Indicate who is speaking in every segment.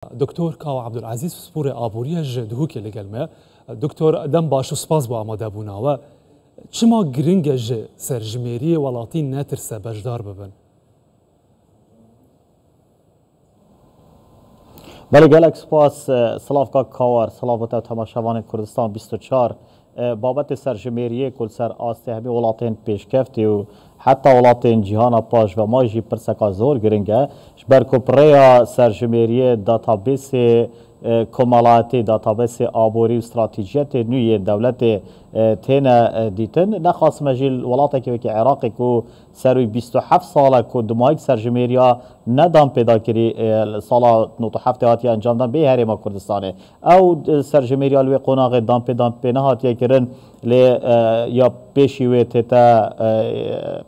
Speaker 1: دکتر کاو عبدالعزیز سپور آبوری جدهو که لگل ما دکتر دم باش و سپاس با آماده بونا و چما گرنگ سرجمهری ولاتی نترسه بجدار ببن؟
Speaker 2: بله گلک سپاس سلاف کا کاور سلافت تماشاوان کردستان 24 بابت سرجمهری کل سر آسته همه ولاتین پیشکفتی و حتی ولاتین جهان پاش و ماجی پرسکا زور گرنگه برکو پریا سرجمهری داتابیس کمالاتی داتابیس آبوری و استراتیجیت نوی دولت تین دیتن نخواست مجیل ولاتی که عراقی که سروی 27 ساله که دمایک سرجمهریا ندام پیدا کری سالا 97 هاتی انجام دان به هرما کردستانه او سرجمهریا لوی قناغ دام پیدا هاتی کرن یا پیشی تا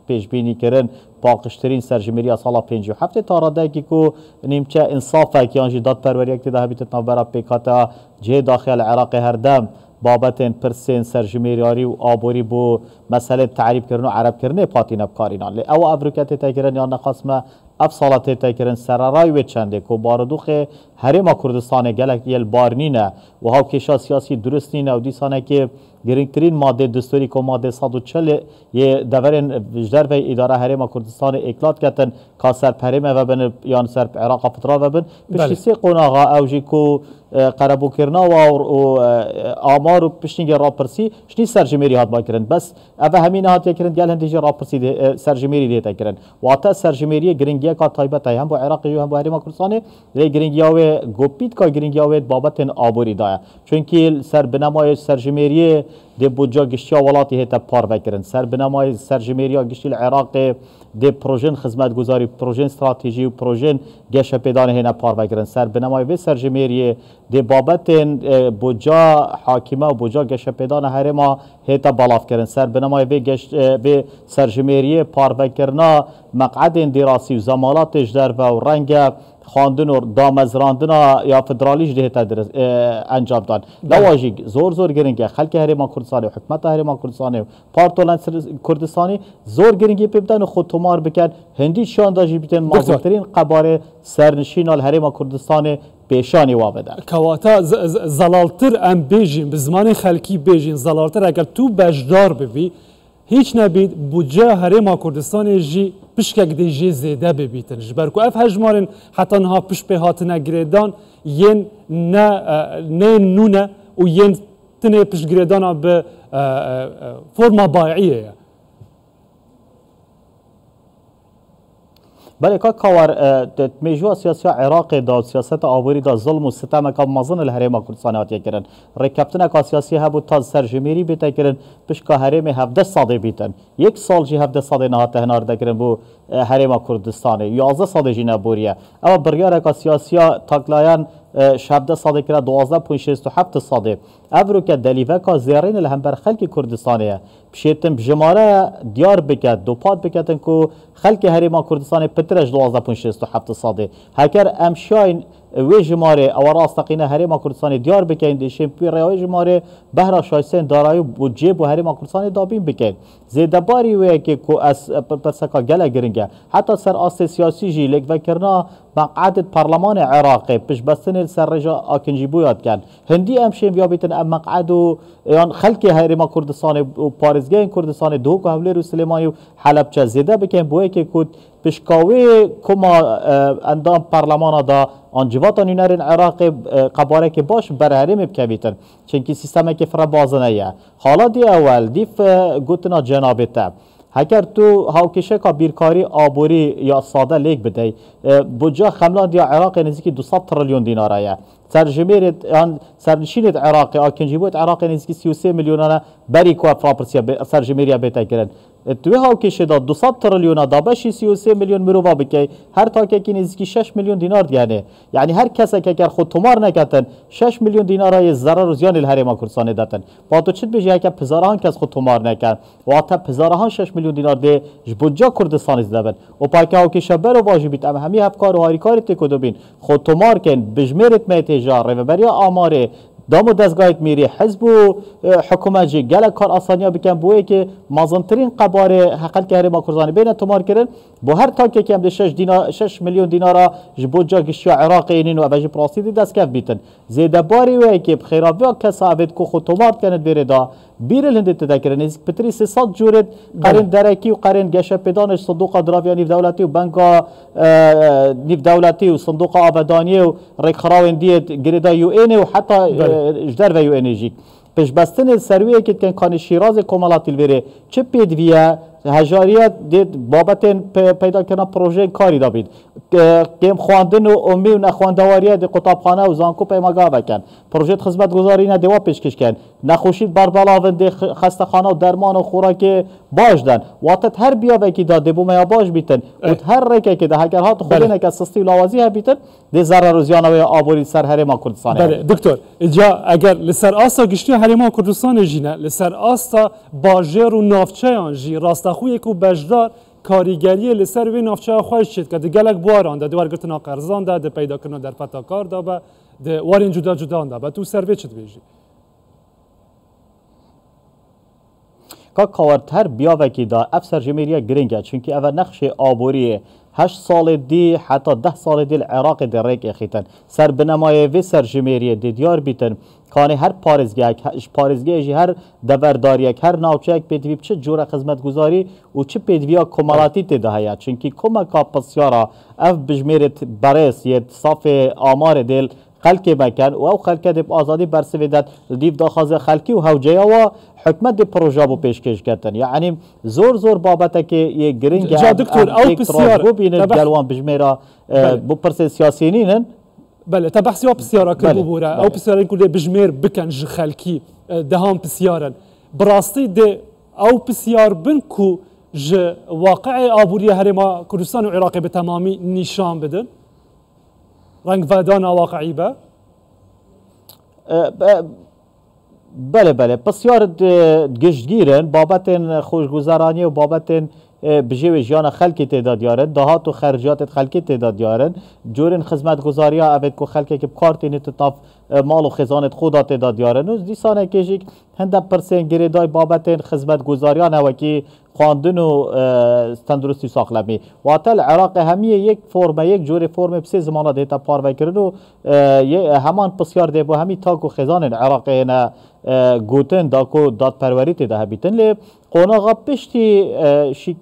Speaker 2: پیش بینی کرن باقشترین سرجمهری سال 57 تا راده که نیمچه انصافه که آنجی داد پروری اکتی ده بیتت نوبرا پیکاتا جه داخل عراق هر دم بابتن پرسین سرجمهری و آبوری بو مسئله تعریف کردن و عرب کردن پاتی نبکارینان لی او افریکت تکرن یا نخاسمه افصالت تکرن سرارای و چنده که باردوخ هرما کردستان گلک یل بار نینه و ها کشا سیاسی درست نینه و دیسانه که گرینگترین ماده دستوری که ماده 140 یه دورن وجدر و اداره هرما کردستان اکلات کتن که سر پرمه و بن یا سر عراق فترا و بن پشتی سی قناغا اوجی که قربو کرنا و آمار و پشتینگ راپرسی شنی سرجمهری هات با کرن بس اوه همین هات کرن گل هندیجی راپرسی سرجمهری دیتا کرن و آتا سرجمهری گرینگیا که طایبت هم با عراق جو هم با هرما کردستان لی گرینگیا و گوپیت که گرینگیا و بابت آبوری دایا چونکه سر بنمای سرجمهری دی بودجا گشتیا ولاتی هتا پار وکرن سر بنمای سرجمهریا گشتی العراق دی پروژن خدمت گذاری پروژن استراتژی و پروژن گشت پیدانه هنا پار وکرن سر بنمای و سرجمهری دی بابت بودجا حاکمه و بودجا گشت پیدانه هرما هتا بالاف کرن سر بنمای و گشت و سرجمهری پار وکرنا مقعد دراسی و زمالاتش در و رنگ خواندن و دامزراندن یا فدرالیش ده تا انجام دادن لواجی زور گرینگه خلک هرما کردستان و حکومت هرما کردستان و پارتولان کردستانی زور گرینگی پیبدن و خود تمار بکن هندی شان داشتی بیتن مازترین قبار سرنشین هرما کردستان پیشانی وابدن
Speaker 1: کواتا زلالتر ام بیجین به زمان خلکی بیجین زلالتر اگر تو بجدار ببی هیچ نبید بودجه هرما کردستان جی پشکک دی جی زیده ببیتن جبرکو اف هجمارن حتی نها پشک به هاتنه گریدان ین نه نونه و ین تنه پشک گریدان به فرما بایعیه
Speaker 2: بله که کار میجوا سیاسی عراق دا سیاست آبوری دا ظلم و ستم که مازن الهرم کردستان هاتیه کرن رکبتن که سیاسی ها بود تا سرجمهری بیت کرن پیش که هرم 17 ساده بیتن یک سال جی 17 ساده نهات هنار کرن بو هرم کردستان 11 ساده جی نبوریه اما بریار که سیاسی ها تاکلایان 17 ساده کرا 12.67 ساده افرو که دلیوه که زیرین الهمبر خلک کردستانه بشیتن بجماره دیار بکد دوپات بکتن که خلک هرما کردستان پترش 12.67 ساده هکر امشاین وی جماره او راستقینه هرما کردستان دیار بکن دیشیم پی روی جماره بهرا شایستین دارایی بودجه بو هرما کردستان دابین بکن زیده باری وی که از پرسکا گله گرنگه حتی سر آست سیاسی جی لگ وکرنا مقعد پارلمان عراقی پیش بستن سر رجا آکنجی بویاد کن هندی امشیم یا بیتن ام مقعد و خلک هرما کردستان و پارزگاه کردستان دو که حوله رو سلیمانی و حلب چه زیده بکن بوی که کود پشکاوی کما اندام پارلمان دا آنجوات نینارین عراق قباره که باش برهرم بکویتن چنکی سیستم که فرا بازنه یه حالا دی اول دیف گوتنا جنابته هکر تو هاوکشه که بیرکاری آبوری یا ساده لیک بده بودجه خملان دی عراق نزدیکی 200 تریلیون دیناره سرنشینت عراقی آکنجیبوت عراق نزدیکی 33 میلیونانه بری کو افراپرسیا سرجمهریا بیت کرن توی هاوکشه دا 200 تریلیون دا بشی 33 میلیون مروبا بکی هر تاکه که نزدیکی 6 میلیون دینار دیانه یعنی هر کسی که اگر خود تمار نکتن 6 میلیون دینار ضرر و زیان الهرما کردستان دادن با تو چت بجی که پزارهان کس خود تمار نکن و تا پزارهان 6 میلیون دینار ده بودجه کردستان زدن و پاکه هاوکشه برو واجبیت ام همه افکار و هاریکاری تکو بین خود تمار کن بجمرت میتجار و بریا آماره دامو دستگاه میری حزب و حکومت جی گله کار آسانیا بکن بوی که مازنترین قبار حقل که هرما کردستان بین تمار کردن با هر تاکی که هم 6 میلیون دینار جبو جا گشتی عراقی اینو اوجی پراسیدی دستگاه بیتن زیده باری وی که بخیرابی کسا اوید که خود تمار کند بیره دا بیر الهنده تذکره نزیک پتری 300 جورد قرن درکی و قرن گشه پیدانش صندوق دراویا نیف دولتی و بنگا نیف دولتی و صندوق آبادانی و ریخراوین دیت گریدا یو این و حتی اجدر و یو این جی پیش بستن سرویه که کان شیراز کمالاتی الویره چه پیدویه هجاریت دید بابت پیدا کردن پروژه کاری دابید کم خواندن و امی و نخواندواریه دی قطابخانه و زانکو پیماگاه بکن پروژه خدمت گذاری نه دیوا پیشکش کن نخوشید بربلاون دی خستخانه و درمان و خوراک باش دن وقت هر بیا وکی داده بو میا باش بیتن و هر رکه که ده هگر هات خودی نکه سستی و لاوازی ها بیتن دی ضرر و زیانه و آبوری سر هرما کردستان
Speaker 1: بله دکتر اینجا اگر لسر آسا گشتی هرما کردستان جینه لسر آسا باجر و نافچه آنجی راستخوی کو بجدار کاریگری لسر وی نافچه خواهش شد که گلک بواران ده دوار گرتنا قرضان ده پیدا کردن در فتاکار ده به ده وارین جدا جدا ده به تو سروی چت بیجی
Speaker 2: که کاورتر بیا وکی دا افسر جمیریه گرینگه چونکه اول نقش آبوریه 8 سال دی حتی 10 سال دی العراق در ریک اخیتن سر بنمایه و سر جمیریه دی دیار بیتن کانی هر پارزگی هر دبرداری هر ناوچه یک پیدوی چه جور خدمت گذاری و چه پیدویا کمالاتی تده هیا چونکه کمکا پسیارا اف بجمیرت برس یه صاف آمار دل خلقی بکن و او خلقی دیب آزادی برسویدد دیب داخاز خلقی و هوجه و حکمت دی پروژه بو پیشکش کردن یعنی زور بابته که یه گرینگ
Speaker 1: جا دکتر او بسیار
Speaker 2: گلوان بجمیرا بو پرس سیاسینینن
Speaker 1: بله تا بحثی ها بسیارا که ببوره او بسیارا کلی بجمیر بکن جه خلکی دهان بسیارن براستی ده او بسیار بن کو جه واقع آبوری هرما کردستان و عراقی به تمامی نشان بدن رنگ ودان واقعی به
Speaker 2: بله بسیار گشتگیرن بابت خوشگذرانی و بابت بجیو جیان خلکی تعداد یارن دهات و خرجات خلکی تعداد یارن جورن خدمت گذاری ها اوید کو خلکی که کارت نتطاف مال و خزانت خدا تعداد یارن و دیسانه کشی هنده پرسین گریدای بابت خدمت گذاری ها نوکی خواندن و تندرستی ساخلمی واتل عراق همیه یک جور فرم بسی زمانه دیتا پاروی کرد و همان پسیار دی بو همی تاکو خزان عراقی نه گوتن داکو داد پروری تیده بیتن لی قوناغا پشتی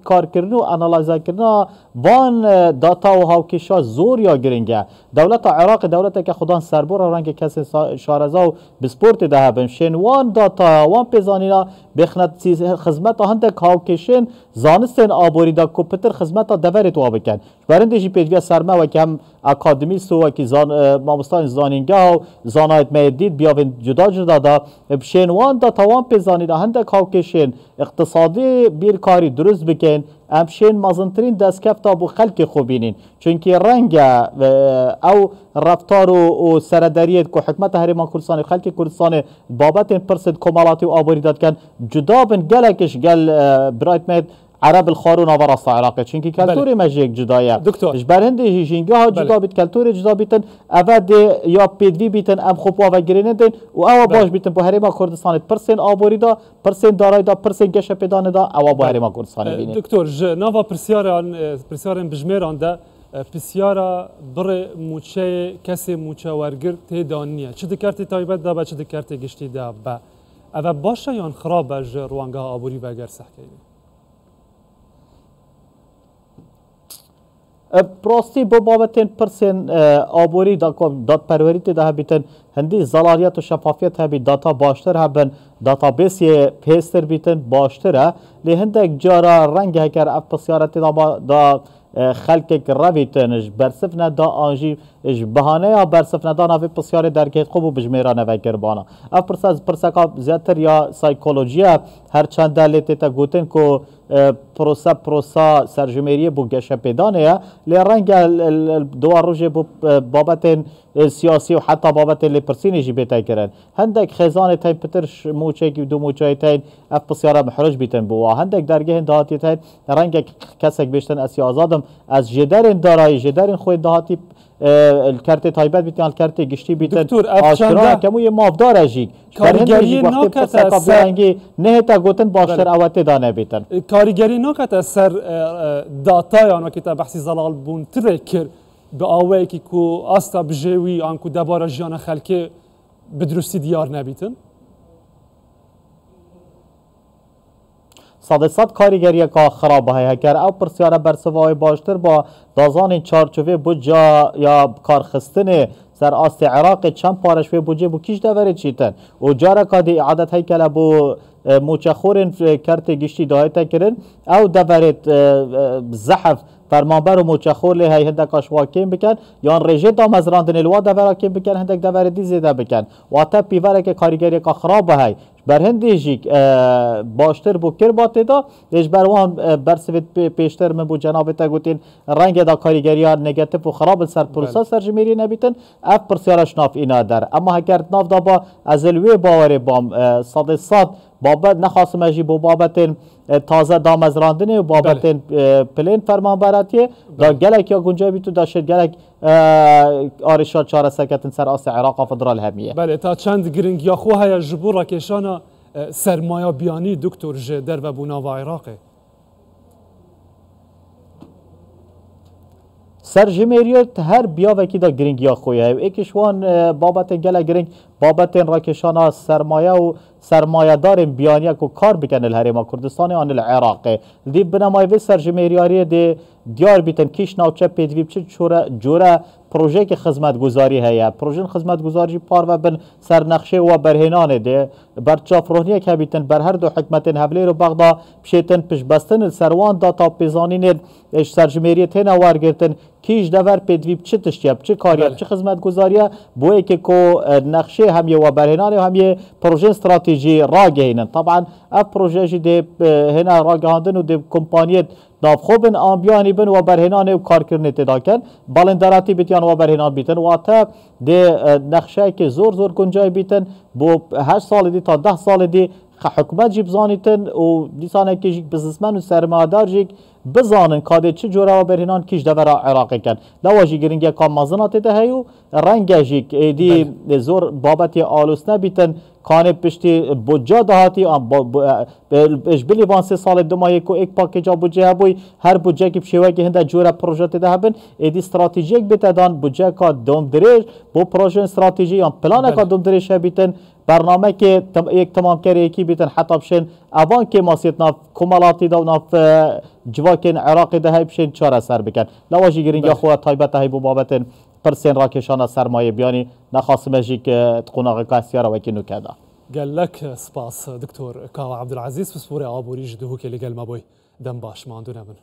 Speaker 2: کار کردن و انالایزا کردن وان داتا و هاوکشا زور یا گرنگه دولت عراق دولت که خودان سربور رنگ کسی شارزا و بسپورت ده بمشین وان داتا وان پیزانینا بخنت خدمت هندک هاوکشن زانستن آبوری دا کمپیوتر خدمت دورت وا بکن برندشی پیجوی سرما و کم اکادمیست و کی مامستان زانینگه و زانایت میدید بیاون جدا دا بشین وان داتا وان پیزانینا هندک هاوکشن اقتصادی بیرکاری درست بکن امشین مازنترین دستکفتا بو خلق خوبینین چونکه رنگ او رفتار و سردریت که حکمت هرمان کردستان خلق کردستان بابت پرسد کمالاتی و آبوری داد کن جدا بن گلکش گل برایت مید عرب الخارون و راست عراقی چونکه کلتوری مجیک جدایه برهنده هیجینگه ها جدا بیت کلتوری جدا بیتن اول یا پیدوی بیتن ام خوب و گرینندن و او باش بیتن با هرما کردستان پرسن آبوری دا پرسن دارای دا پرسن گشه پیدانه دا او با هرما کردستان بینید
Speaker 1: دکتر نوا پرسیارن بجمیران دا پرسیارا بر موچه کسی موچه ورگر تیدانیه چه دکرتی تایبت دا با چه دکرتی گشتی دا با اول باشه یا خراب بج روانگاه آبوری و اگر سحکیلی
Speaker 2: براستی با بابت پرسن آبوری داد پروری ده بیتن هندی زلالیت و شفافیت هبی داتا باشتر هبن داتا بیسی پیستر بیتن باشتره لی هندک جارا رنگ هکر اف پسیارتی دا خلق رویتنش برسف ندا آنجی بهانه یا برسف ندا نوی پسیار درکیت خوب و بجمیرا نوی کربانا اف پرسکا زیادتر یا سایکولوژیا هر چند دلیتی تا گوتن که پروسا سرجمهریه بو گشه پیدانه لی رنگ دوار روژه بو بابت سیاسی و حتی بابت لپرسینی جی بیتا کرن هندک خزانه تاین پترش موچه کی دو موچه تاین اف بسیاره محرج بیتن بو هندک درگه دهاتی تاین رنگ کسک بیشتن اسی آزادم از جدرین دارای جدرین خود دهاتی الکارت تایبت بیتن الکارت گشتی بیتن آشکارا کموی مافدار اجیک
Speaker 1: کارگری نکته
Speaker 2: سر نه تا گوتن باشتر اوته دانه بیتن
Speaker 1: کارگری نکته سر داتا یا نکته بحثی زلال بون ترکر به آوایی که کو آستا بجوی آن کو دبار جان خلک بدرستی دیار نبیتن
Speaker 2: صد کاریگری که خراب های هکر او پرسیاره برسوای باشتر با دازان چارچوه بجا یا کارخستن سر آست عراق چند پارش و بجه بو کیش دوره چیتن و جاره که دی عادت های کلا بو موچخورن کرت گشتی دایتا کرن او دوره زحف فرمانبر و موچخور لی های هندک آشواکیم بکن یا رژه دام از راندن الوا دوره کیم بکن هندک دوره دی زیده بکن و تا پیوره که کاریگری که خراب های بر هندیجی باشتر بو کر باته دا ایش بروان برسوید پیشتر من بو جناب تا گوتین رنگ دا کاریگری ها نگاتیو و خراب سر پروسا سرجمهری نبیتن اف پرسیارش ناف اینا در اما هکرد ناف دا با از الوی باوری بام صد بابت نخواستم اجی بو بابت تازه دام از راندنه و بابت پلین فرمانبراتیه دا گلک یا گنجای بیتو داشت گلک آرشا چاره سکتن سر آس عراق فدرال همیه
Speaker 1: بله تا چند گرنگ یا خواه یا جبور را کشانا سرمایه بیانی دکتر جدر و بونا و عراقه
Speaker 2: سرجمهریت هر بیا وکی دا گرنگ یا خویه ایکشوان بابت گله گرنگ بابت راکشانا سرمایه و سرمایه دار بیانیه که کار بکن الهرم کردستان آن العراق دی بنمای و سرجمهریاری دی دیار بیتن کیش ناوچه پیدوی بچه جوره پروژه که خدمت گذاری هیا پروژه خدمت گذاری پار و بن سرنقشه و برهنانه ده برچاف روحنیه که بیتن بر هر دو حکمت هبلی رو بغدا پشیتن پش بستن سروان داتا پیزانین سرجمهریت هنا وارگرتن کیش دور پیدوی چه تشتیب چه کاریاب چه خدمت گذاریه بوی که کو نقشه همیه و برهنانه و همیه پروژه استراتژی راگهینن طبعا اف پروژه جی ده هنا راگهاندن و ده کمپانیت ناف خوبن آنبیانی بن و برهنانه و کار کرنه تداکن بالندراتی بیتیان و برهنان بیتن و تا ده نقشه که زور گنجای بیتن بو 8 سال دی تا 10 سال دی حکومت جی بزانیتن و دیسانه که جیک بزنسمن و سرمایه‌دار جیک بزانن کاده چه جوره و برهنان کیش دور عراق کن دواجی گرینگی کام مازنات ده هیو رنگ جیک دی زور بابت آلوسنه بیتن کانه پشتی بودجه دهاتی اش بلی وان 3 سال دو ماهی کو ایک پاکیجا بودجه هبوی هر بودجه که بشیوه که هنده جوره پروژه ده هبن ایدی استراتژیک بیتدان بودجه که دوم دریج بو پروژه استراتژی یا پلان که دوم دریج بیتن برنامه که یک تمام کاری یکی بیتن حتی بشن اوان که ماسیت ناف کمالاتی دا و ناف جواکین عراقی ده های بشن چاره سر بکن لواجی گرینگی خواه تایبت های بو بابتن پرسین راکشان سرمایه بیانی نخواستم اجی که تقوناغ کاسیارا وکی نکده
Speaker 1: قال لك سباس دكتور كاو عبد العزيز في سوريا ابو ريج دهوك اللي قال ما بوي دم باش ما عندنا من